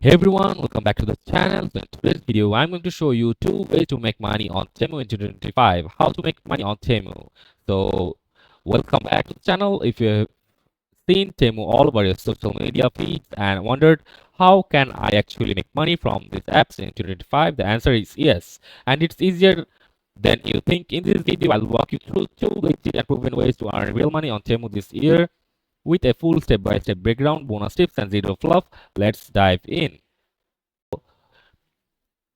Hey everyone, welcome back to the channel. So in today's video, I'm going to show you two ways to make money on Temu in 2025. How to make money on Temu. So welcome back to the channel. If you have seen Temu all over your social media feeds and wondered how can I actually make money from these apps in 2025, the answer is yes. And it's easier than you think. In this video, I'll walk you through two legit and proven ways to earn real money on Temu this year with a full step-by-step breakdown, bonus tips, and zero fluff. Let's dive in.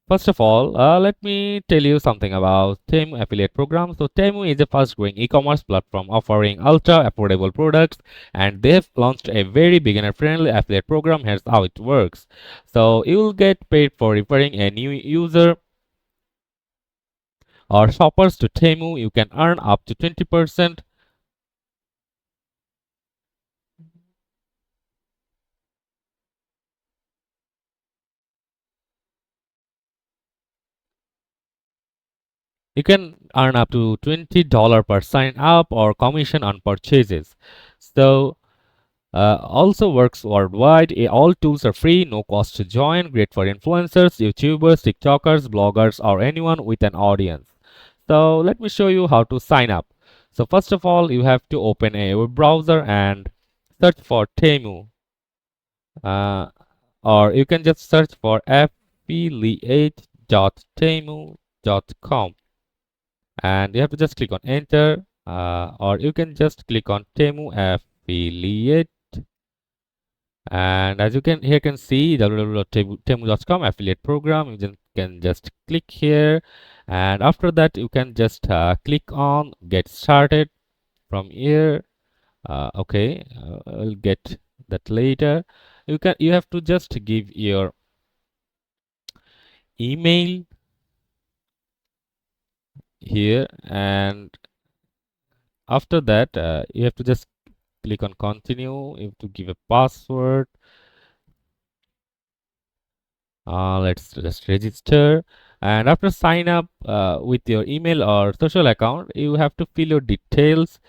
First of all, let me tell you something about Temu affiliate program. So Temu is a fast-growing e-commerce platform offering ultra-affordable products, and they've launched a very beginner-friendly affiliate program. Here's how it works. So you will get paid for referring a new user or shoppers to Temu. You can earn up to 20%. You can earn up to $20 per sign up or commission on purchases. So also works worldwide. All tools are free, no cost to join. Great for influencers, YouTubers, TikTokers, bloggers, or anyone with an audience. So let me show you how to sign up. So first of all, you have to open a web browser and search for Temu. Uh, or you can just search for affiliate.temu.com and you have to just click on enter, or you can just click on Temu affiliate. And as you can here can see www.temu.com affiliate program. You can just click here, and after that you can just click on get started from here. Okay, I'll get that later. You have to just give your email here, and after that you have to just click on continue. You have to give a password. Let's just register, and after sign up with your email or social account, you have to fill your details.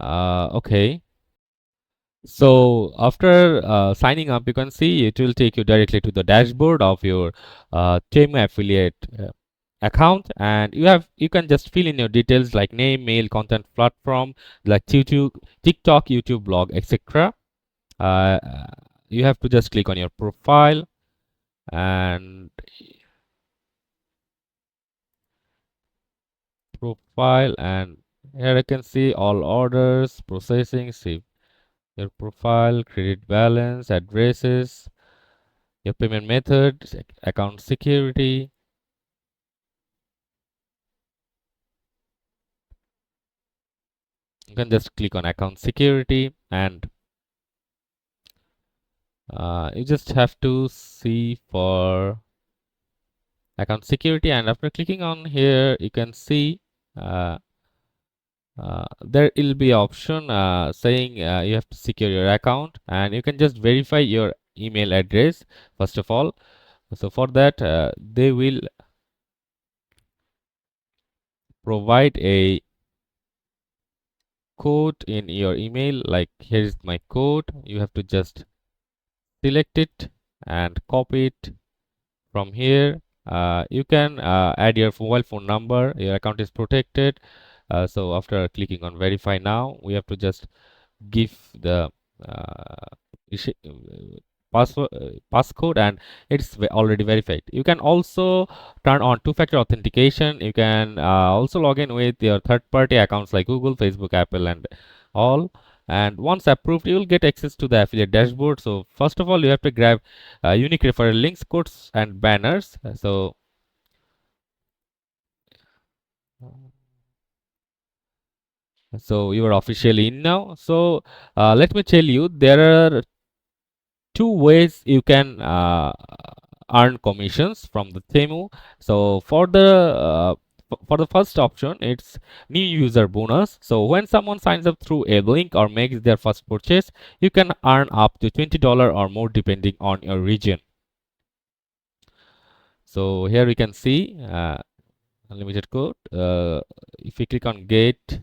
Okay, so after signing up, you can see it will take you directly to the dashboard of your Temu affiliate account, and you can just fill in your details like name, mail, content platform like YouTube, TikTok, YouTube, blog, etc. uh, you have to just click on your and profile and here I can see all orders processing. See your profile, credit balance, addresses, your payment method, account security. You can just click on account security, and you just have to see for account security, and after clicking on here you can see uh, there will be option saying you have to secure your account, and you can just verify your email address first of all. So for that they will provide a code in your email, like here is my code. You have to just select it and copy it from here. You can add your mobile phone number. Your account is protected. So after clicking on verify now, we have to just give the uh, password passcode, and it's already verified. You can also turn on two-factor authentication. You can also log in with your third-party accounts like Google, Facebook, Apple, and all. And once approved, you will get access to the affiliate dashboard. So first of all, you have to grab unique referral links, codes, and banners. So you are officially in now. So let me tell you, there are two ways you can earn commissions from the Temu. So for the first option, it's new user bonus. So when someone signs up through a link or makes their first purchase, you can earn up to $20 or more depending on your region. So here we can see unlimited code. If we click on get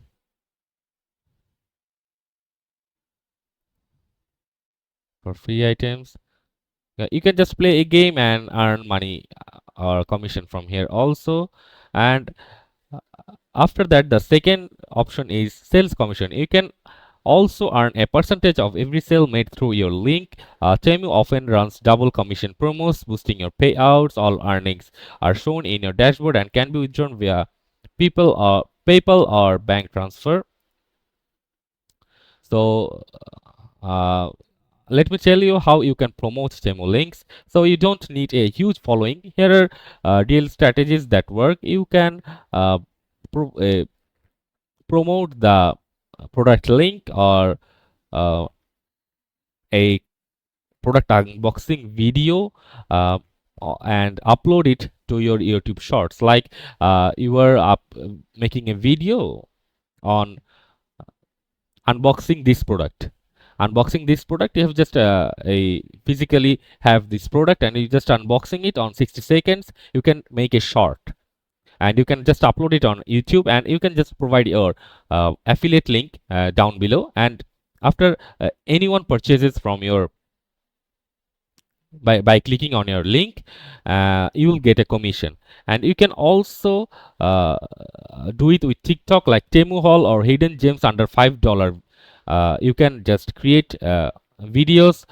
for free items, You can just play a game and earn money or commission from here also. And uh, after that, the second option is sales commission. You can also earn a percentage of every sale made through your link. Temu often runs double commission promos, boosting your payouts. All earnings are shown in your dashboard and can be withdrawn via PayPal or bank transfer. So uh, let me tell you how you can promote Temu links. So you don't need a huge following. Here are real strategies that work. You can uh, pro promote the product link or uh, a product unboxing video uh, and upload it to your YouTube shorts. Like you are making a video on unboxing this product. Unboxing this product, you have just a physically have this product and you just unboxing it on 60 seconds. You can make a short and you can just upload it on YouTube, and you can just provide your affiliate link down below, and after anyone purchases from your by clicking on your link, you will get a commission. And you can also do it with TikTok, like Temu haul or hidden gems under $5. You can just create videos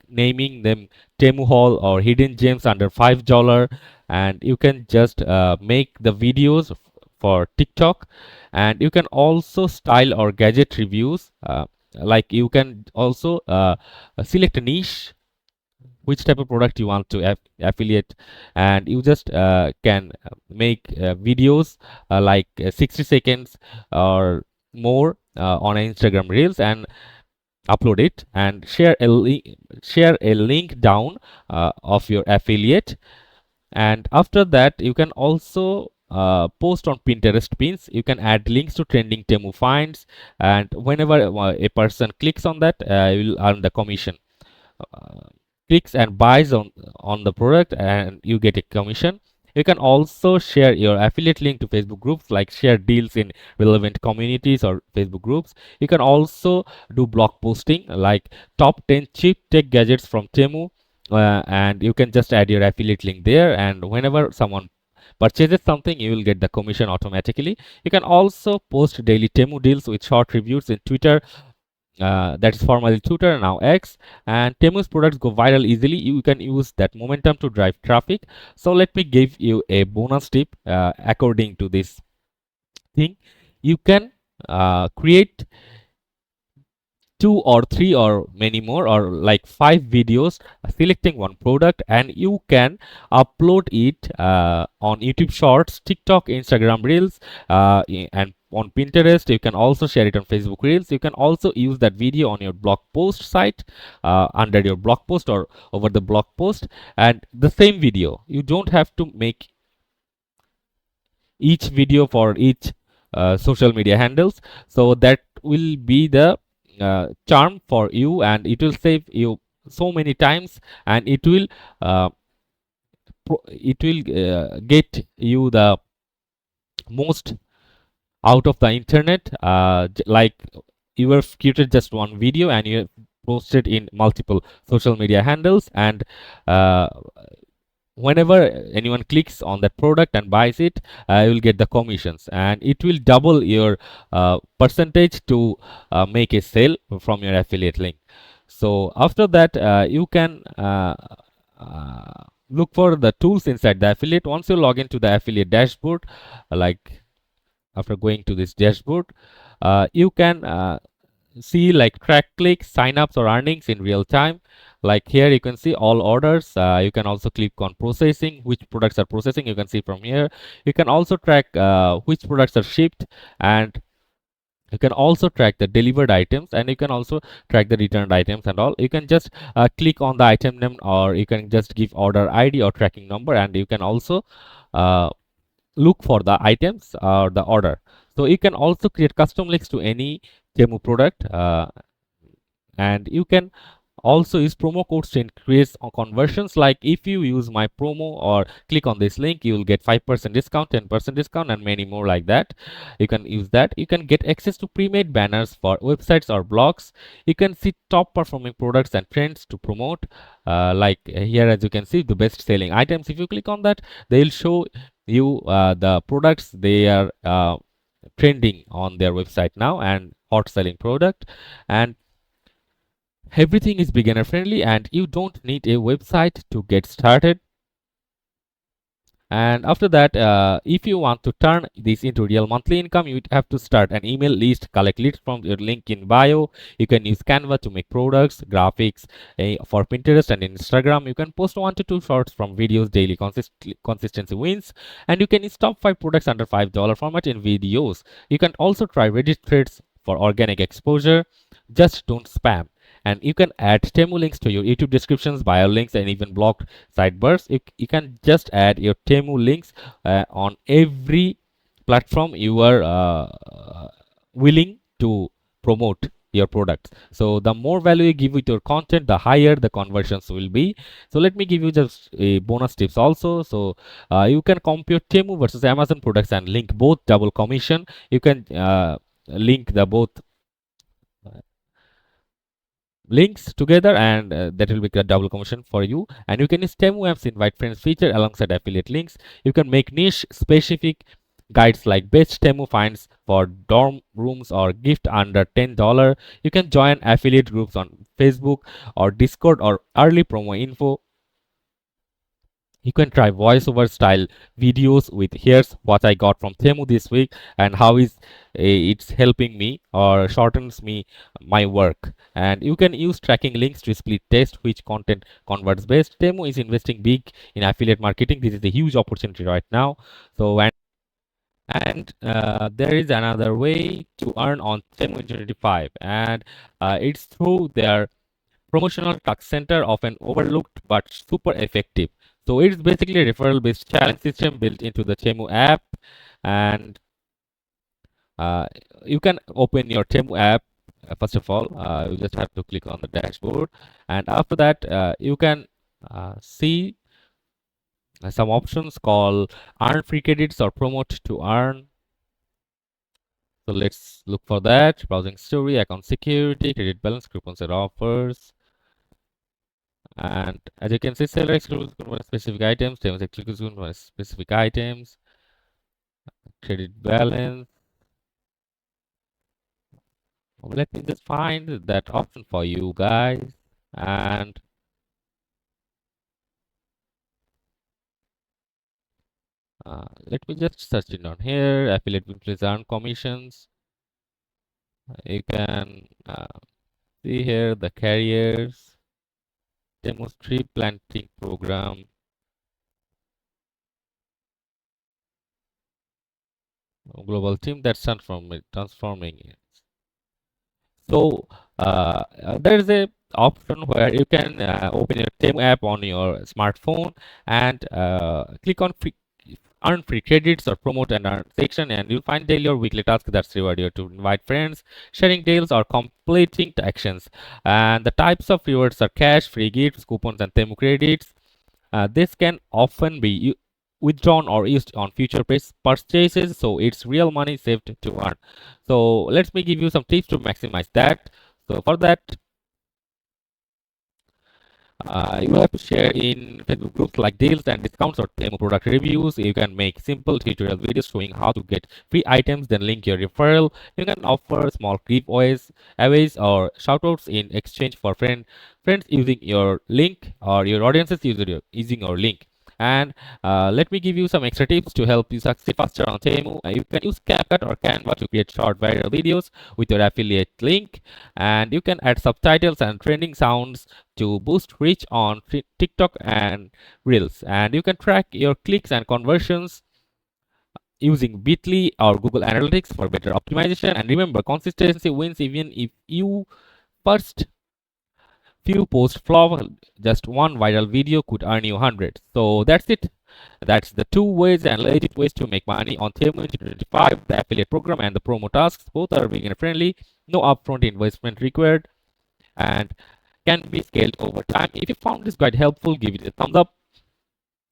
naming them Temu haul or hidden gems under $5, and you can just make the videos for TikTok. And you can also style or gadget reviews, like you can also select a niche, which type of product you want to affiliate, and you just can make videos like 60 seconds or more on Instagram reels and upload it and share a link down of your affiliate. And after that, you can also post on Pinterest pins. You can add links to trending Temu finds, and whenever a person clicks on that, you will earn the commission. uh, Clicks and buys on the product, and you get a commission. You can also share your affiliate link to Facebook groups, like share deals in relevant communities or Facebook groups. You can also do blog posting, like top 10 cheap tech gadgets from Temu, and you can just add your affiliate link there, and whenever someone purchases something, you will get the commission automatically. You can also post daily Temu deals with short reviews in Twitter, that is formerly Twitter, now X. And Temu's products go viral easily. You can use that momentum to drive traffic. So let me give you a bonus tip. According to this thing, you can create 2 or 3 or many more, or like 5 videos selecting one product, and you can upload it on YouTube shorts, TikTok, Instagram reels, and on Pinterest. You can also share it on Facebook reels. You can also use that video on your blog post site, under your blog post or over the blog post. And the same video, you don't have to make each video for each social media handles. So that will be the charm for you, and it will save you so many times, and uh, it will get you the most out of the internet. Like you have created just one video and you have posted in multiple social media handles, and uh, whenever anyone clicks on that product and buys it, you will get the commissions, and it will double your percentage to make a sale from your affiliate link. So after that, you can look for the tools inside the affiliate. Once you log into the affiliate dashboard, like after going to this dashboard, you can see like track clicks, signups or earnings in real time. Like here you can see all orders. You can also click on processing, which products are processing, you can see from here. You can also track which products are shipped, and you can also track the delivered items, and you can also track the returned items and all. You can just click on the item name, or you can just give order ID or tracking number, and you can also uh, look for the items or the order. So you can also create custom links to any Temu product, and you can also use promo codes to increase conversions. Like if you use my promo or click on this link, you will get 5% discount, 10% discount, and many more like that. You can use that. You can get access to pre-made banners for websites or blogs. You can see top performing products and trends to promote. Like here, as you can see, the best selling items. If you click on that, they'll show you the products they are trending on their website now and hot selling product. And everything is beginner friendly, and you don't need a website to get started. And after that, if you want to turn this into real monthly income, you have to start an email list, collect leads from your link in bio. You can use Canva to make products, graphics for Pinterest and Instagram. You can post 1 to 2 shorts from videos daily. Consistency wins. And you can use top 5 products under $5 format in videos. You can also try Reddit threads for organic exposure. Just don't spam. And you can add Temu links to your YouTube descriptions, bio links, and even blocked sidebars. You can just add your Temu links on every platform you are willing to promote your products. So the more value you give with your content, the higher the conversions will be. So let me give you just a bonus tips also. So you can compare Temu versus Amazon products and link both, double commission. You can link the both links together, and that will be a double commission for you. And you can use Temu apps invite friends feature alongside affiliate links. You can make niche specific guides like best Temu finds for dorm rooms or gift under $10. You can join affiliate groups on Facebook or Discord or early promo info. You can try voiceover style videos with here's what I got from Temu this week and how is it's helping me or shortens me my work. And you can use tracking links to split test which content converts best. Temu is investing big in affiliate marketing. This is a huge opportunity right now. So there is another way to earn on Temu in 2025, and it's through their promotional task center, often overlooked but super effective. So it's basically a referral based challenge system built into the Temu app. And uh, you can open your Temu app. First of all, you just have to click on the dashboard, and after that you can see some options called earn free credits or promote to earn. So let's look for that. Browsing story, account security, credit balance, coupons and offers. And as you can see, seller exclusive for specific items, terms exclusive for specific items, credit balance. Let me just find that option for you guys. And let me just search it on here. Affiliate will earn commissions. You can see here the carriers, demo tree planting program, global team that's transforming it. So there is a option where you can open your Temu app on your smartphone and click on earn free credits or promote and earn section, and you'll find daily or weekly tasks that's reward you to invite friends, sharing deals, or completing the actions. And the types of rewards are cash, free gifts, coupons, and Temu credits. This can often be withdrawn or used on future purchases, so it's real money saved to earn. So let me give you some tips to maximize that. So for that, you have to share in Facebook groups like deals and discounts or Temu product reviews. You can make simple tutorial videos showing how to get free items, then link your referral. You can offer small giveaways, or shoutouts in exchange for friends using your link, or your audiences using your link. And let me give you some extra tips to help you succeed faster on Temu. You can use CapCut or Canva to create short viral videos with your affiliate link, and you can add subtitles and trending sounds to boost reach on TikTok and Reels. And you can track your clicks and conversions using Bitly or Google Analytics for better optimization. And remember, consistency wins. Even if you first few posts flop, just one viral video could earn you hundreds. So that's it. That's the two ways and legit ways to make money on Temu in 2025. The affiliate program and the promo tasks, both are beginner friendly, no upfront investment required. And can be scaled over time. If you found this guide helpful, give it a thumbs up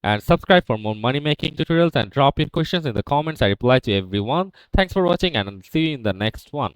and subscribe for more money making tutorials, and drop your questions in the comments. I reply to everyone. Thanks for watching, and I'll see you in the next one.